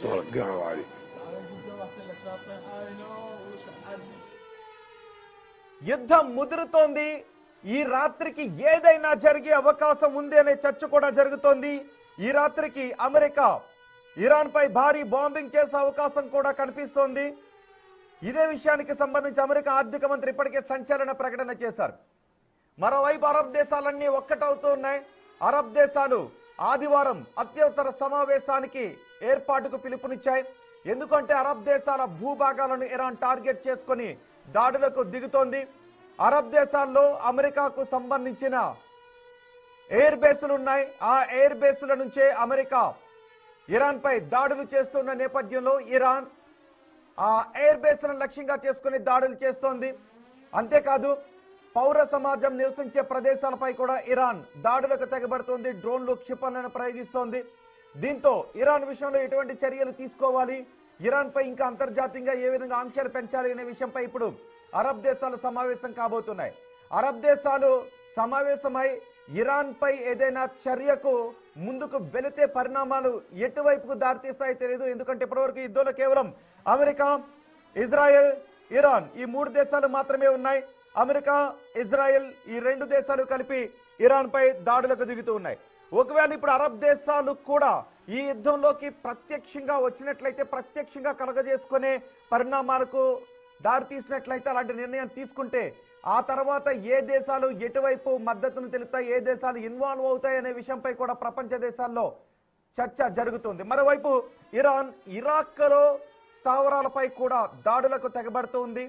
صار యుద్ధం ముదురుతోంది. ఈ రాత్రికి ఏదైనా జరిగే అవకాశం ఉంది అనే చర్చ కూడా జరుగుతోంది. ఈ రాత్రికి అమెరికా ఇరాన్ పై భారీ బాంబింగ్ చేసే అవకాశం కూడా కనిపిస్తోంది. ఇదే విషయానికి సంబంధించి అమెరికా ఆర్థిక మంత్రి ఇప్పటికే సంచలన ప్రకటన చేశారు. మరోవైపు అరబ్ దేశాలన్నీ ఒక్కటవుతూ ఉన్నాయి. అరబ్ దేశాలు ఆదివారం అత్యవసర సమావేశానికి ఏర్పాటుకు పిలుపునిచ్చాయి. ఎందుకంటే అరబ్ దేశాల భూభాగాలను ఇరాన్ టార్గెట్ చేసుకొని దాడులకు దిగుతోంది. అరబ్ దేశాల్లో అమెరికాకు సంబంధించిన ఎయిర్ బేసులు ఉన్నాయి. ఆ ఎయిర్ బేసుల నుంచే అమెరికా ఇరాన్ పై దాడులు చేస్తున్న నేపథ్యంలో ఇరాన్ ఆ ఎయిర్ బేస్లను లక్ష్యంగా చేసుకుని దాడులు చేస్తోంది. అంతేకాదు పౌర సమాజం నివసించే ప్రదేశాలపై కూడా ఇరాన్ దాడులకు తెగబడుతోంది. డ్రోన్లు, క్షిపణులను ప్రయోగిస్తోంది. దీంతో ఇరాన్ విషయంలో ఎటువంటి చర్యలు తీసుకోవాలి, ఇరాన్ పై ఇంకా అంతర్జాతీయంగా ఏ విధంగా ఆంక్షలు పెంచాలి అనే విషయంపై ఇప్పుడు అరబ్ దేశాలు సమావేశం కాబోతున్నాయి. అరబ్ దేశాలు సమావేశమై ఇరాన్ పై ఏదైనా చర్యకు ముందుకు వెళితే పరిణామాలు ఎటువైపుకు దారితీస్తాయో తెలియదు. ఎందుకంటే ఇప్పటివరకు యుద్ధంలో కేవలం అమెరికా, ఇజ్రాయెల్, ఇరాన్ ఈ 3 దేశాలు మాత్రమే ఉన్నాయి. అమెరికా, ఇజ్రాయెల్ ఈ 2 దేశాలు కలిపి ఇరాన్ పై దాడులకు దిగుతూ ఉన్నాయి. ఒకవేళ ఇప్పుడు అరబ్ దేశాలు కూడా ఈ యుద్ధంలోకి ప్రత్యక్షంగా వచ్చినట్లయితే, ప్రత్యక్షంగా కలగజేసుకునే పరిణామాలకు దారితీసినట్లయితే, అలాంటి నిర్ణయం తీసుకుంటే ఆ తర్వాత ఏ దేశాలు ఎటువైపు మద్దతును తెలుపుతాయి, ఏ దేశాలు ఇన్వాల్వ్ అవుతాయి అనే విషయంపై కూడా ప్రపంచ దేశాల్లో చర్చ జరుగుతుంది. మరోవైపు ఇరాన్ ఇరాక్లో స్థావరాలపై కూడా దాడులకు తెగబడుతుంది.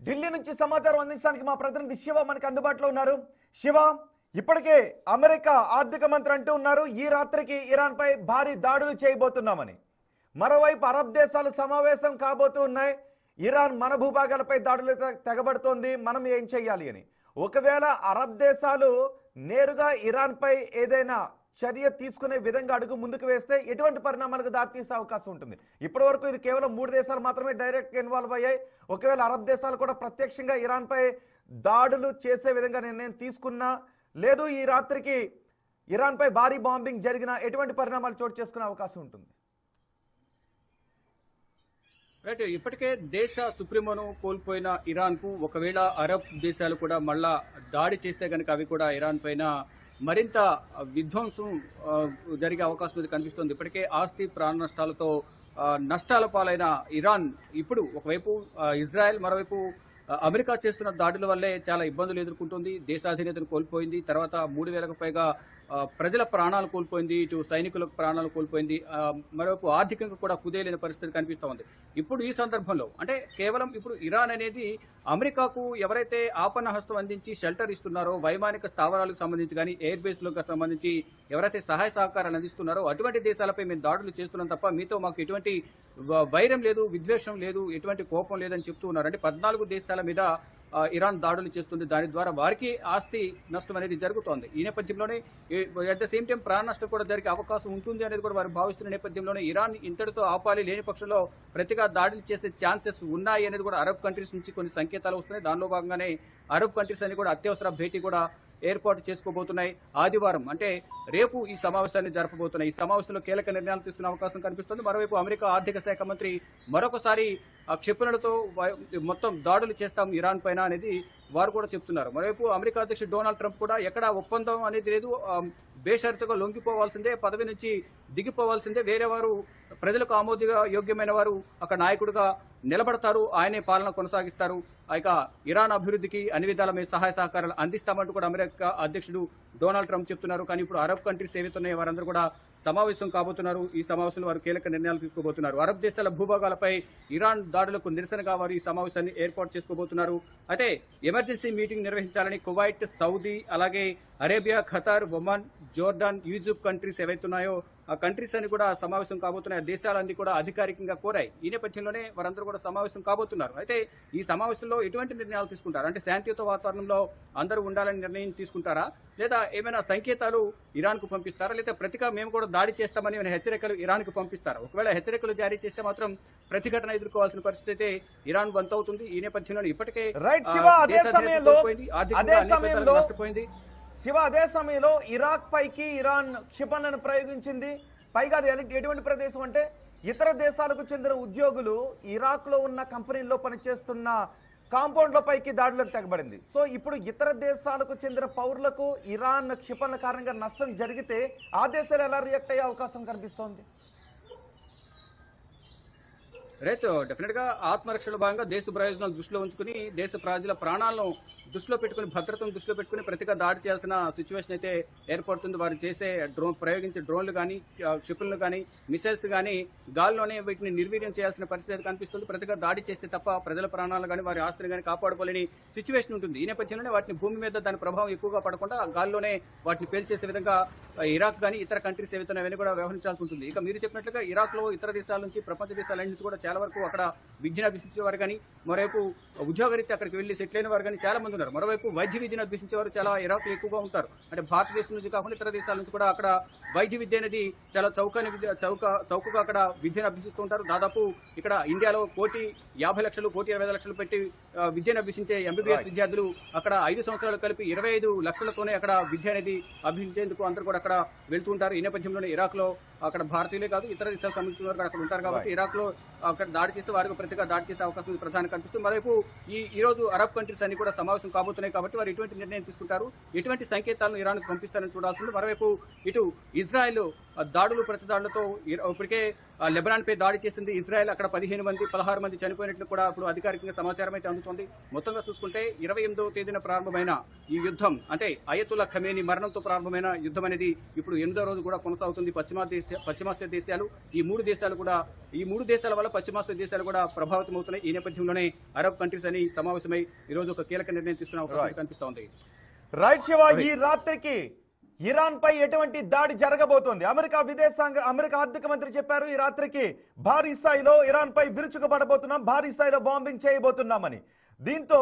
ఢిల్లీ నుంచి సమాచారం అందించడానికి మా ప్రతినిధి శివ మనకి అందుబాటులో ఉన్నారు. శివ, ఇప్పటికే అమెరికా ఆర్థిక మంత్రి అంటూ ఉన్నారు ఈ రాత్రికి ఇరాన్ పై భారీ దాడులు చేయబోతున్నామని. మరోవైపు అరబ్ దేశాలు సమావేశం కాబోతూ ఉన్నాయి. ఇరాన్ మన భూభాగాలపై దాడులు తెగబడుతోంది, మనం ఏం చేయాలి అని. ఒకవేళ అరబ్ దేశాలు నేరుగా ఇరాన్ పై ఏదైనా చర్య తీసుకునే విధంగా అడుగు ముందుకు వేస్తే ఎటువంటి పరిణామాలకు దారితీసే అవకాశం ఉంటుంది? ఇప్పటి వరకు ఇది కేవలం 3 దేశాలు మాత్రమే డైరెక్ట్ ఇన్వాల్వ్ అయ్యాయి. ఒకవేళ అరబ్ దేశాలు కూడా ప్రత్యక్షంగా ఇరాన్ పై దాడులు చేసే విధంగా నిర్ణయం తీసుకున్నా, లేదు ఈ రాత్రికి ఇరాన్ పై భారీ బాంబింగ్ జరిగిన ఎటువంటి పరిణామాలు చోటు చేసుకునే అవకాశం ఉంటుంది? రైట్, ఇప్పటికే దేశ సుప్రీమోను కోల్పోయిన ఇరాన్ కు ఒకవేళ అరబ్ దేశాలు కూడా మళ్ళా దాడి చేస్తే కనుక అవి కూడా ఇరాన్ పైన మరింత విధ్వంసం జరిగే అవకాశం ఇది కనిపిస్తోంది. ఇప్పటికే ఆస్తి ప్రాణ నష్టాలతో నష్టాల పాలైన ఇరాన్ ఇప్పుడు ఒకవైపు ఇజ్రాయెల్, మరోవైపు అమెరికా చేస్తున్న దాడుల వల్లే చాలా ఇబ్బందులు ఎదుర్కొంటుంది. దేశాధీనతను కోల్పోయింది, తర్వాత 3000కు పైగా ప్రజల ప్రాణాలు కోల్పోయింది, ఇటు సైనికుల ప్రాణాలు కోల్పోయింది, మరోవైపు ఆర్థికంగా కూడా కుదేలేని పరిస్థితి కనిపిస్తూ ఉంది. ఇప్పుడు ఈ సందర్భంలో అంటే కేవలం ఇప్పుడు ఇరాన్ అనేది అమెరికాకు ఎవరైతే ఆపన్న హస్తం అందించి షెల్టర్ ఇస్తున్నారో, వైమానిక స్థావరాలకు సంబంధించి కానీ ఎయిర్ బేస్లకు సంబంధించి ఎవరైతే సహాయ సహకారాలు అందిస్తున్నారో అటువంటి దేశాలపై మేము దాడులు చేస్తున్నాం తప్ప మీతో మాకు ఎటువంటి వైరం లేదు, విద్వేషం లేదు, ఎటువంటి కోపం లేదని చెప్తూ ఉన్నారు. అంటే 14 దేశాల మీద ఇరాన్ దాడులు చేస్తుంది. దాని ద్వారా వారికి ఆస్తి నష్టం అనేది జరుగుతోంది. ఈ నేపథ్యంలోనే అట్ ద సేమ్ టైం ప్రాణ నష్టం కూడా జరిగే అవకాశం ఉంటుంది అనేది కూడా వారు భావిస్తున్న నేపథ్యంలోనే ఇరాన్ ఇంతటితో ఆపాలి, లేని పక్షంలో ప్రతిగా దాడులు చేసే ఛాన్సెస్ ఉన్నాయి అనేది కూడా అరబ్ కంట్రీస్ నుంచి కొన్ని సంకేతాలు వస్తున్నాయి. దానిలో భాగంగానే అరబ్ కంట్రీస్ అని కూడా అత్యవసర భేటీ కూడా ఏర్పాటు చేసుకోబోతున్నాయి. ఆదివారం అంటే రేపు ఈ సమావేశాన్ని జరపబోతున్నాయి. ఈ సమావేశంలో కీలక నిర్ణయాలు తీసుకునే అవకాశం కనిపిస్తుంది. మరోవైపు అమెరికా ఆర్థిక శాఖ మంత్రి మరొకసారి క్షిపణులతో మొత్తం దాడులు చేస్తాం ఇరాన్ పైన అనేది వారు కూడా చెప్తున్నారు. మరోవైపు అమెరికా అధ్యక్షుడు డొనాల్డ్ ట్రంప్ కూడా ఎక్కడ ఒప్పందం అనేది లేదు, బేషరతుగా లొంగిపోవాల్సిందే, పదవి నుంచి దిగిపోవాల్సిందే, వేరే వారు ప్రజలకు ఆమోదిగా యోగ్యమైన వారు అక్కడ నాయకుడిగా నిలబడతారు, ఆయనే పాలన కొనసాగిస్తారు, ఇక ఇరాన్ అభివృద్ధికి అన్ని విధాల మీద సహాయ సహకారాలు అందిస్తామంటూ కూడా అమెరికా అధ్యక్షుడు డొనాల్డ్ ట్రంప్ చెప్తున్నారు. కానీ ఇప్పుడు అరబ్ కంట్రీస్ ఏవైతున్నాయో వారందరూ కూడా సమావేశం కాబోతున్నారు. ఈ సమావేశంలో వారు కీలక నిర్ణయాలు తీసుకోబోతున్నారు. అరబ్ దేశాల భూభాగాలపై ఇరాన్ దాడులకు నిరసనగా వారు ఈ సమావేశాన్ని ఏర్పాటు చేసుకోబోతున్నారు. అయితే ఎమర్జెన్సీ మీటింగ్ నిర్వహించాలని కువైట్, సౌదీ, అలాగే Arabia, Qatar, Oman, Jordan, Egypt countries ఏవైతున్నాయో ఆ కంట్రీస్ అని కూడా సమావేశం కాబోతున్నాయి. దేశాలన్నీ కూడా అధికారికంగా కోరాయి. ఈ నేపథ్యంలోనే వారందరూ కూడా సమావేశం కాబోతున్నారు. అయితే ఈ సమావేశంలో ఎటువంటి నిర్ణయాలు తీసుకుంటారు? అంటే శాంతియుత వాతావరణంలో అందరూ ఉండాలని నిర్ణయం తీసుకుంటారా, లేదా ఏమైనా సంకేతాలు ఇరాన్కు పంపిస్తారా, లేదా ప్రతిగా మేము కూడా దాడి చేస్తామని ఏమైనా హెచ్చరికలు ఇరాన్కు పంపిస్తారా? ఒకవేళ హెచ్చరికలు జారీ చేస్తే మాత్రం ప్రతిఘటన ఎదుర్కోవాల్సిన పరిస్థితి అయితే ఇరాన్ వంతవుతుంది. ఈ నేపథ్యంలో ఇప్పటికే నష్టపోయింది. శివ, అదే సమయంలో ఇరాక్ పైకి ఇరాన్ క్షిపణులను ప్రయోగించింది. పైగా అది ఎటువంటి ప్రదేశం అంటే ఇతర దేశాలకు చెందిన ఉద్యోగులు ఇరాక్ లో ఉన్న కంపెనీల్లో పనిచేస్తున్న కాంపౌండ్ల పైకి దాడులకు తెగబడింది. సో ఇప్పుడు ఇతర దేశాలకు చెందిన పౌరులకు ఇరాన్ క్షిపణుల కారణంగా నష్టం జరిగితే ఆ దేశాలు ఎలా రియాక్ట్ అయ్యే అవకాశం కనిపిస్తోంది? రైట్, డెఫినెట్ గా ఆత్మరక్షణ భాగంగా దేశ ప్రయోజనాలు దృష్టిలో ఉంచుకుని దేశ ప్రజల ప్రాణాలను దృష్టిలో పెట్టుకుని భద్రతను దృష్టిలో పెట్టుకుని ప్రతిగా దాడి చేయాల్సిన సిచ్యువేషన్ అయితే ఏర్పడుతుంది. వారు చేసే ప్రయోగించే డ్రోన్లు కానీ క్షిపణులు కానీ మిసైల్స్ కానీ గాల్లోనే వీటిని నిర్వీర్యం చేయాల్సిన పరిస్థితి అయితే కనిపిస్తుంది. ప్రతిగా దాడి చేస్తే తప్ప ప్రజల ప్రాణాలు కానీ వారి ఆస్తులు కానీ కాపాడుకోలేని సిచ్యువేషన్ ఉంటుంది. ఈ నేపథ్యంలోనే వాటిని భూమి మీద దాని ప్రభావం ఎక్కువగా పడకుండా గాల్లోనే వాటిని పేల్చేసే విధంగా ఇరాక్ కానీ ఇతర కంట్రీస్ ఏవైతే అవన్నీ కూడా వ్యవహరించాల్సి ఉంటుంది. ఇక మీరు చెప్పినట్లుగా ఇరాక్ లో ఇతర దేశాల నుంచి ప్రపంచ దేశాల నుంచి కూడా చాలా వరకు అక్కడ విద్యను అభ్యసించేవారు కానీ, మరోవైపు ఉద్యోగరీత్యా అక్కడికి వెళ్లి సెటిల్ అయిన వారు కానీ చాలా మంది ఉన్నారు. మరోవైపు వైద్య విద్యను అభ్యసించేవారు చాలా ఇరాక్ లో ఎక్కువగా ఉంటారు. అంటే భారతదేశం నుంచి కాకుండా ఇతర దేశాల నుంచి కూడా అక్కడ వైద్య విద్య అనేది చాలా చౌకగా అక్కడ విద్యను అభ్యసిస్తూ ఉంటారు. దాదాపు ఇక్కడ ఇండియాలో 1,50,00,000 1,20,00,000 పెట్టి విద్యను అభ్యసించే ఎంబీబీఎస్ విద్యార్థులు అక్కడ 5 సంవత్సరాలు కలిపి 25 లక్షలతోనే అక్కడ విద్య అనేది అభ్యసించేందుకు అందరూ కూడా అక్కడ వెళ్తూ ఉంటారు. ఈ నేపథ్యంలోనే ఇరాక్ లో అక్కడ భారతీయులే కాదు ఇతర దేశాలకు సంబంధించిన వారు అక్కడ ఉంటారు. కాబట్టి ఇరాక్ లో అక్కడ దాడి చేస్తే వారికి ప్రతిగా దాడి చేసే అవకాశం ప్రధానంగా కనిపిస్తుంది. మరోవైపు ఈ రోజు అరబ్ కంట్రీస్ అన్ని కూడా సమావేశం కాబోతున్నాయి. కాబట్టి వారు ఎటువంటి నిర్ణయం తీసుకుంటారు, ఎటువంటి సంకేతాలను ఇరాన్కు పంపిస్తారని చూడాల్సింది. మరోవైపు ఇటు ఇజ్రాయెల్ దాడులు ప్రతిదాడులతో ఇప్పటికే లెబనాన్ పై దాడి చేసింది ఇజ్రాయెల్. అక్కడ 16 మంది చనిపోయినట్లు కూడా ఇప్పుడు అధికారికంగా సమాచారం అయితే అందుతోంది. మొత్తంగా చూసుకుంటే 28వ తేదీన ప్రారంభమైన ఈ యుద్ధం, అంటే అయతుల్లా ఖమేనీ మరణంతో ప్రారంభమైన యుద్ధం అనేది ఇప్పుడు 8వ రోజు కూడా కొనసాగుతుంది. పశ్చిమాసియా దేశాలు ఈ మూడు దేశాల వల్ల పశ్చిమాసియా దేశాలు కూడా ప్రభావితం అవుతున్నాయి. ఈ నేపథ్యంలోనే అరబ్ కంట్రీస్ అని సమావేశమై ఈ రోజు ఒక కీలక నిర్ణయం తీసుకునే అవకాశం కనిపిస్తోంది. రైట్ శివ, ఈ రాత్రికి ఇరాన్ పై ఎటువంటి దాడి జరగబోతోంది? అమెరికా ఆర్థిక మంత్రి చెప్పారు ఈ రాత్రికి భారీ స్థాయిలో ఇరాన్ పై విరుచుకుపడబోతున్నాం, భారీ స్థాయిలో బాంబింగ్ చేయబోతున్నామని. దీంతో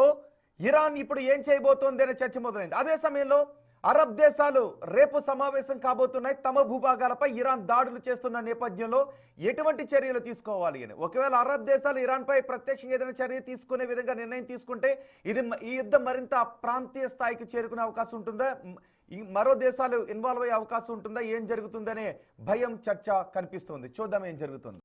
ఇరాన్ ఇప్పుడు ఏం చేయబోతోంది అనే చర్చ మొదలైంది. అదే సమయంలో అరబ్ దేశాలు రేపు సమావేశం కాబోతున్నాయి. తమ భూభాగాలపై ఇరాన్ దాడులు చేస్తున్న నేపథ్యంలో ఎటువంటి చర్యలు తీసుకోవాలి అని. ఒకవేళ అరబ్ దేశాలు ఇరాన్ పై ప్రత్యక్షంగా ఏదైనా చర్య తీసుకునే విధంగా నిర్ణయం తీసుకుంటే ఈ యుద్ధం మరింత ప్రాంతీయ స్థాయికి చేరుకునే అవకాశం ఉంటుందా, మరో దేశాలు ఇన్వాల్వ్ అయ్యే అవకాశం ఉంటుందా, ఏం జరుగుతుందనే భయం చర్చ కనిపిస్తుంది. చూద్దాం ఏం జరుగుతుంది.